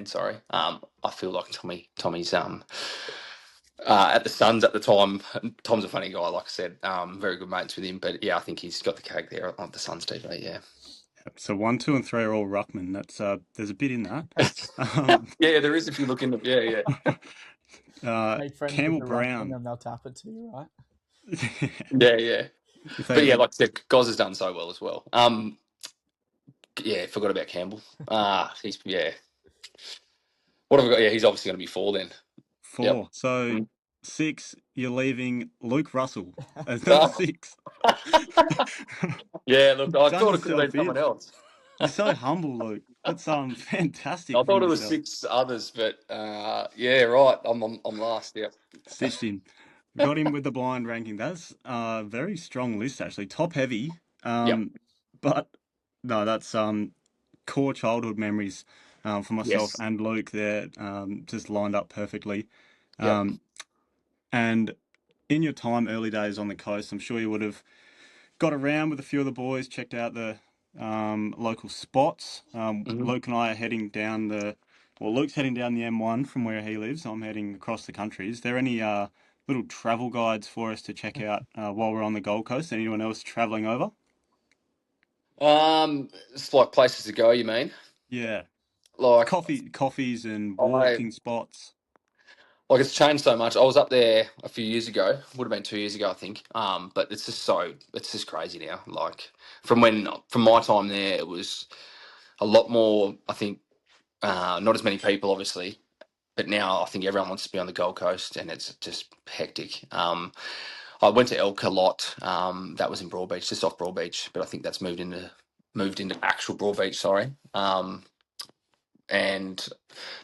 Sorry. I feel like Tommy's at the Suns at the time. Tom's a funny guy, like I said. Very good mates with him, but yeah, I think he's got the cake there on the Suns TV. Yeah. So 1, 2, and 3 are all ruckman. That's there's a bit in that. Um, Yeah, there is if you look in the Make friends with Campbell the ruckman Brown. and they'll tap it to you, right? yeah. If they But yeah, ever like I said, Goz has done so well as well. Yeah, forgot about Campbell. He's yeah. What have we got? Yeah, he's obviously going to be four then. Yep. 4. So Mm. 6, you're leaving Luke Russell as number Ah, 6. yeah, look, I Done thought it could have been yourself someone in. else. You're so humble, Luke. That's fantastic I from thought it was yourself. six others, but yeah, right. I'm last. Yep. Stitched in. Got him with the blind ranking. That's a very strong list actually. Top heavy. Yep. But no, that's core childhood memories for myself Yes. and Luke there. Just lined up perfectly. Yep. Um, and in your time early days on the coast, I'm sure you would have got around with a few of the boys, checked out the local spots. Hmm. Luke and I are heading down Luke's heading down the M1 from where he lives. I'm heading across the country. Is there any little travel guides for us to check out while we're on the Gold Coast? Anyone else travelling over? It's like places to go. You mean Yeah, like coffees and I walking spots. like it's changed so much. I was up there a few years ago. Would have been 2 years ago, I think. But it's just crazy now. Like from my time there, it was a lot more. I think not as many people, obviously, but now I think everyone wants to be on the Gold Coast, and it's just hectic. I went to Elk a lot. That was in Broadbeach, just off Broadbeach, but I think that's moved into actual Broadbeach. Sorry. And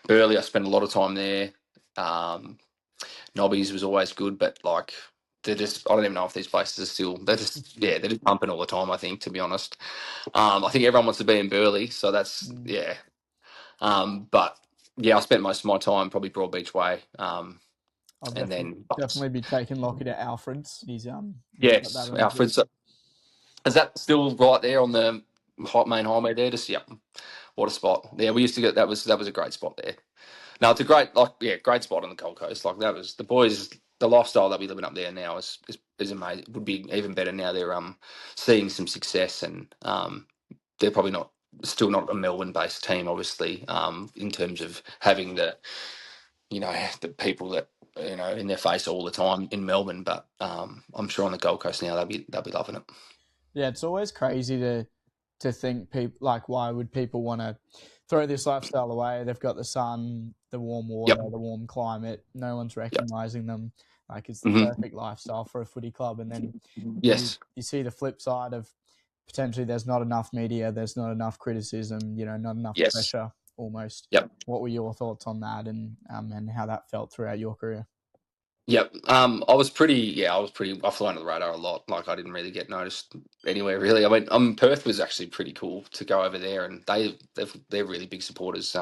Burleigh, I spent a lot of time there. Um, Nobbies was always good, but like they're just I don't even know if these places are still they're just pumping all the time. I think to be honest, I think everyone wants to be in Burleigh, so that's Mm. yeah. But yeah, I spent most of my time probably Broadbeach way. I'll And definitely then definitely be taking Lockie to Alfred's. He's got that yes, on his Alfred. list. So is that still right there on the main highway there? Just yep, what a spot. Yeah, we used to get that was a great spot there. No, it's a great spot on the Gold Coast. Like that was the boys. The lifestyle that we're living up there now is amazing. Would be even better now. They're seeing some success, and they're probably not still not a Melbourne based team, obviously. In terms of having the people that in their face all the time in Melbourne, but I'm sure on the Gold Coast now they'll be loving it. Yeah, it's always crazy to think people like why would people want to throw this lifestyle away? They've got the sun, the warm Yep. water, the warm climate. No one's Yep. recognizing them. Like it's the Hmm. perfect lifestyle for a footy club. And then Yes. you see the flip side of potentially there's not enough media, there's not enough criticism, not enough Yes. pressure almost. Yep. What were your thoughts on that and how that felt throughout your career? Yep. I flew under the radar a lot. Like I didn't really get noticed anywhere really. I mean, Perth was actually pretty cool to go over there, and they're really big supporters.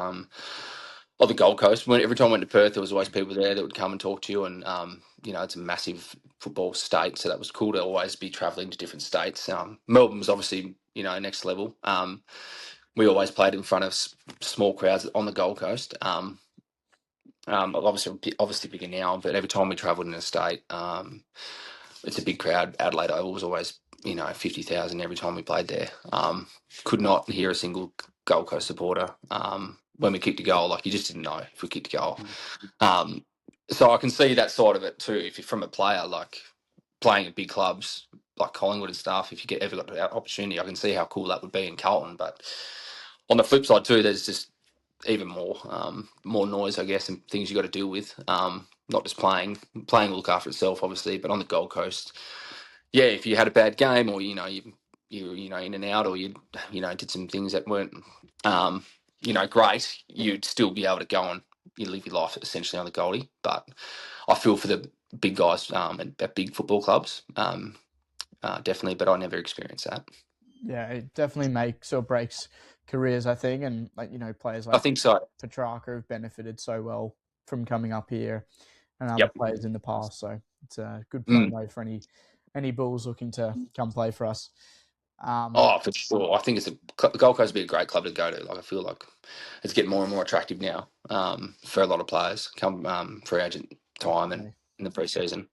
Of the Gold Coast. Every time I went to Perth, there was always people there that would come and talk to you, and it's a massive football state, so that was cool to always be travelling to different states. Melbourne was obviously next level. We always played in front of small crowds on the Gold Coast. Obviously bigger now, but every time we travelled in a state, it's a big crowd. Adelaide Oval was always 50,000 every time we played there. Could not hear a single Gold Coast supporter when we kicked a goal. Like you just didn't know if we kicked a goal. Um, so I can see that side of it too. If you're from a player like playing at big clubs like Collingwood and stuff, if you ever got the opportunity, I can see how cool that would be in Carlton. But on the flip side too, there's just even more noise, I guess, and things you got to deal with. Not just playing. Playing will look after itself, obviously, but on the Gold Coast, yeah, if you had a bad game or you in and out or you did some things that weren't great, you'd still be able to go you live your life essentially on the Goldie. But I feel for the big guys at big football clubs, definitely. But I never experienced that. Yeah, it definitely makes or breaks careers, I think, and players I like think so. Petrarca have benefited so well from coming up here, and other Yep. players in the past. So it's a good Mm. promo for any Bulls looking to come play for us. Oh, for sure. I think the Gold Coast would be a great club to go to. Like, I feel like it's getting more and more attractive now for a lot of players come free agent time and Definitely. in the preseason.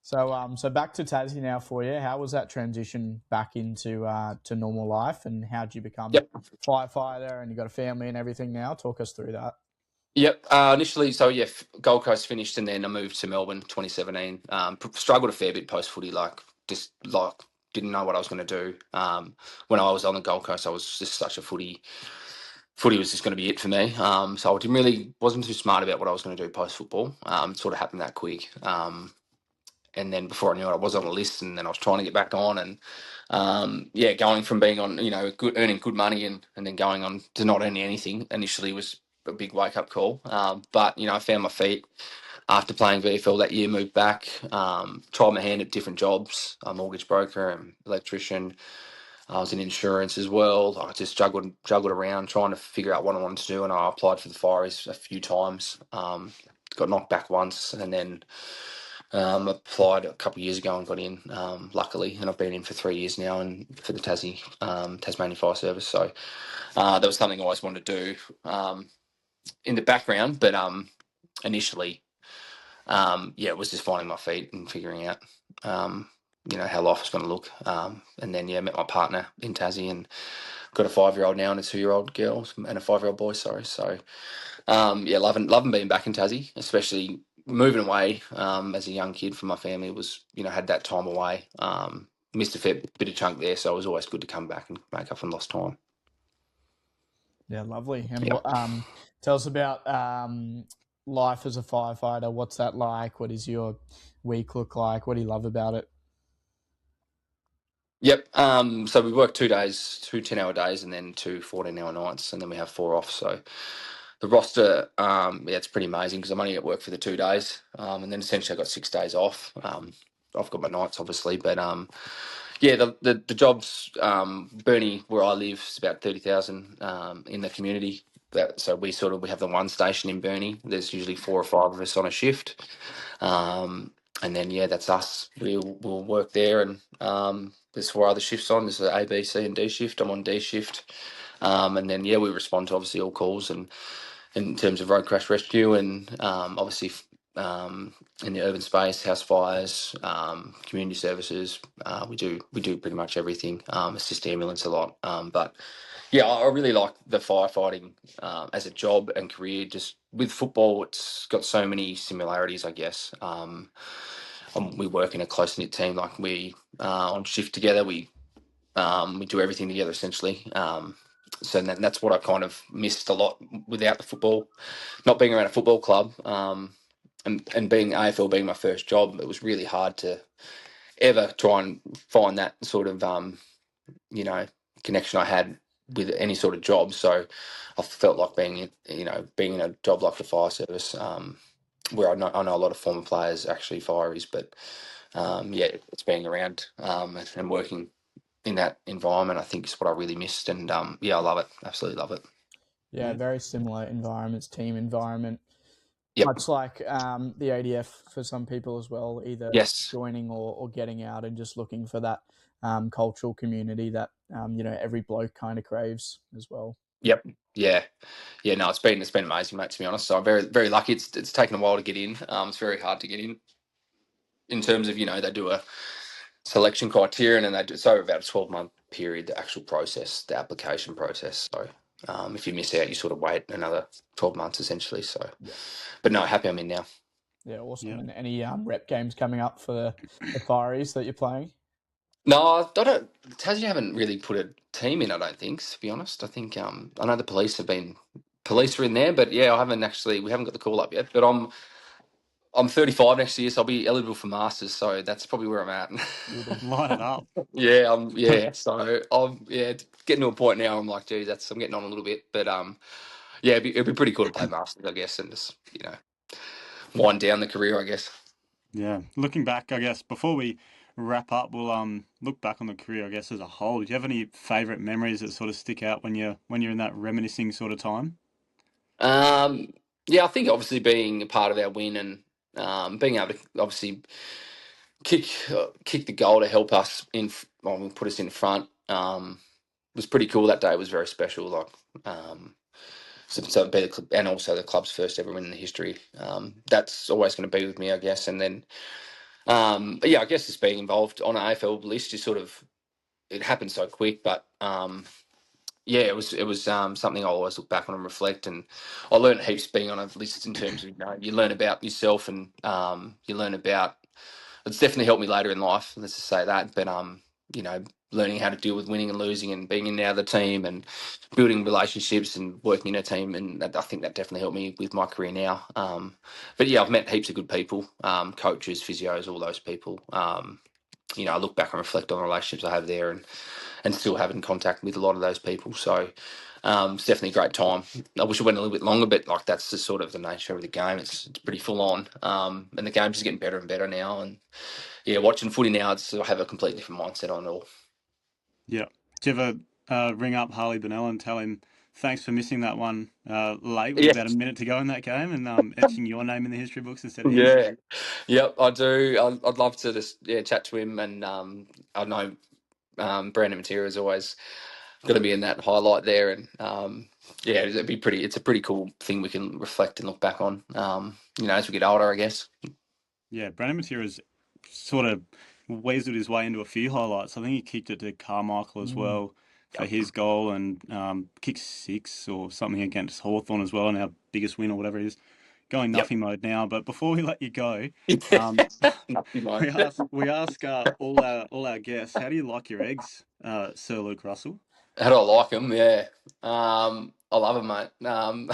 So back to Tassie now for you. How was that transition back into to normal life, and how did you become Yep. firefighter? And you got a family and everything now. Talk us through that. Yep. Initially, so yeah, Gold Coast finished, and then I moved to Melbourne 2017. Struggled a fair bit post footy, just didn't know what I was going to do. When I was on the Gold Coast, I was just such a footy. Footy was just going to be it for me. So I wasn't too smart about what I was going to do post football. It sort of happened that quick. And then before I knew it, I was on a list, and then I was trying to get back on, and going from being on, earning good money, and then going on to not earning anything initially was a big wake up call. But I found my feet after playing VFL that year. Moved back, tried my hand at different jobs, a mortgage broker, and electrician. I was in insurance as well. I just juggled around trying to figure out what I wanted to do, and I applied for the Fireys a few times. Got knocked back once, and then applied a couple of years ago and got in, luckily, and I've been in for 3 years now, and for the Tasmanian Fire Service. So that was something I always wanted to do in the background, but initially, it was just finding my feet and figuring out, how life was going to look. And then, met my partner in Tassie, and got a 5-year-old now and a 2-year-old girl and a 5-year-old boy. Sorry, so loving being back in Tassie, especially moving away as a young kid from my family. Was had that time away. Missed a fair bit of chunk there, so it was always good to come back and make up for lost time. Yeah, lovely. And Yeah. tell us about life as a firefighter. What's that like? What does your week look like? What do you love about it? Yep. So we work 2 days, 2 10-hour days, and then 2 14-hour nights, and then we have 4 off. So the roster, it's pretty amazing because I'm only at work for the 2 days, and then essentially I got 6 days off. I've got my nights, obviously, but the jobs, Burnie, where I live, is about 30,000 in the community. So we have the one station in Burnie. There's usually 4 or 5 of us on a shift, and then that's us. We'll work there, and there's 4 other shifts on. There's the A, B, C, and D shift. I'm on D shift, and then we respond to obviously all calls and in terms of road crash rescue, and obviously in the urban space, house fires, community services. We do pretty much everything. Assist ambulance a lot, but I really like the firefighting as a job and career. Just with football, it's got so many similarities, I guess. We work in a close knit team. Like we on shift together. We do everything together essentially. So that's what I kind of missed a lot without the football, not being around a football club, and being AFL being my first job. It was really hard to ever try and find that sort of connection I had with any sort of job. So I felt like being in a job like the fire service, where I know a lot of former players actually fireys, but it's being around and working in that environment, I think, is what I really missed. And I love it. Absolutely love it. Yeah, very similar environments, team environment. Yep. Much like the ADF for some people as well, either Yes. joining or getting out and just looking for that cultural community that every bloke kind of craves as well. Yep. Yeah. No, it's been amazing, mate. To be honest, so I'm very very lucky. It's taken a while to get in. It's very hard to get in terms of they do a selection criteria, and then it's over about a 12-month period, the actual process, the application process. So if you miss out, you sort of wait another 12 months essentially. So, but no, happy I'm in now. Yeah, awesome. Yeah. And any rep games coming up for the Fireys that you're playing? No, I don't. Tassie haven't really put a team in. I don't think, to be honest. I think I know the police are in there, but I haven't actually. We haven't got the call up yet. But I'm 35 next year, so I'll be eligible for masters. So that's probably where I'm at. Line it up. So I'm getting to a point now. I'm like, geez, I'm getting on a little bit, but Yeah, it'd be pretty cool to play Masters, I guess, and just wind down the career, I guess. Yeah. Looking back, I guess before we wrap up, we'll look back on the career, I guess, as a whole. Do you have any favourite memories that sort of stick out when you're in that reminiscing sort of time? Um, yeah, I think obviously being a part of our win and being able to obviously kick the goal to help us put us in front was pretty cool. That day was very special. Like so be and also the club's first ever win in the history. That's always going to be with me, I guess. And then but yeah, I guess just being involved on an AFL list is sort of it happened so quick, but yeah, it was something I always look back on and reflect, and I learned heaps being on a list in terms of you learn about yourself and you learn about. It's definitely helped me later in life. Let's just say that, but you know, learning how to deal with winning and losing and being in now the team and building relationships and working in a team, and I think that definitely helped me with my career now. But yeah, I've met heaps of good people, coaches, physios, all those people. I look back and reflect on the relationships I have there, and still have in contact with a lot of those people. So it's definitely a great time. I wish it went a little bit longer, but like that's the sort of the nature of the game. It's pretty full on, and the game's just getting better and better now. And yeah, watching footy now, I have a completely different mindset on it all. Yeah. Do you ever ring up Harley Bennell and tell him thanks for missing that one late with Yeah, about a minute to go in that game and etching your name in the history books instead of his? yeah, yep. I do. I'd love to just chat to him, and I know Brandon Matera is always going to be in that highlight there, and yeah, it'd be pretty. It's a pretty cool thing we can reflect and look back on. As we get older, I guess. Yeah, Brandon Matera's sort of weaseled his way into a few highlights. I think he kicked it to Carmichael as Mm. well for Yep. his goal and kicked 6 or something against Hawthorn as well, and our biggest win or whatever it is. Going Yep. nothing mode now, but before we let you go, um, Nothing we mind. ask all our guests, how do you like your eggs, Sir Luke Russell? How do I like them? Yeah. I love them, mate. No,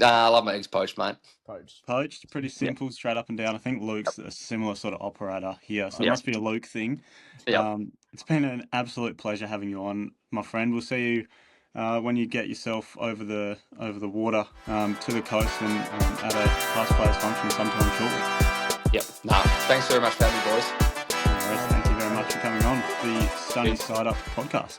I love my eggs poached, mate. Poached. Poached, pretty Yeah. simple, straight up and down. I think Luke's a similar sort of operator here, so it Yep. must be a Luke thing. Yep. It's been an absolute pleasure having you on, my friend. We'll see you when you get yourself over the water to the coast and at a past players function sometime shortly. Yep. Nah. Thanks very much for having me, boys. No worries. Thank you very much for coming on the Sunny Side Up podcast.